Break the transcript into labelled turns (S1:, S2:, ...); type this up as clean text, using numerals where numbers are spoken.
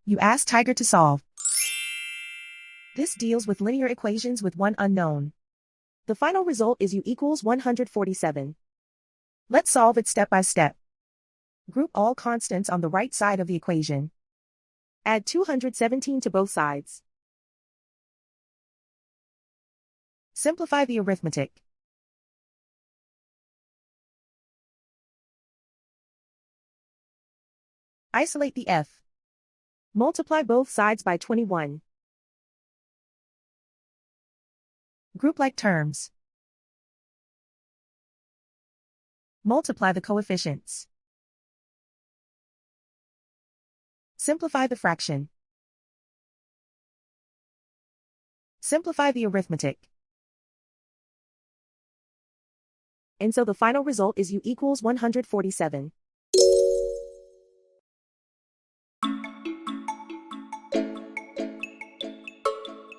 S1: You ask Tiger to solve. This deals with linear equations with one unknown. The final result is u equals 147. Let's solve it step by step. Group all constants on the right side of the equation. Add 217 to both sides. Simplify the arithmetic. Isolate the f. Multiply both sides by 21. Group like terms. Multiply the coefficients. Simplify the fraction. Simplify the arithmetic. And so the final result is u equals 147.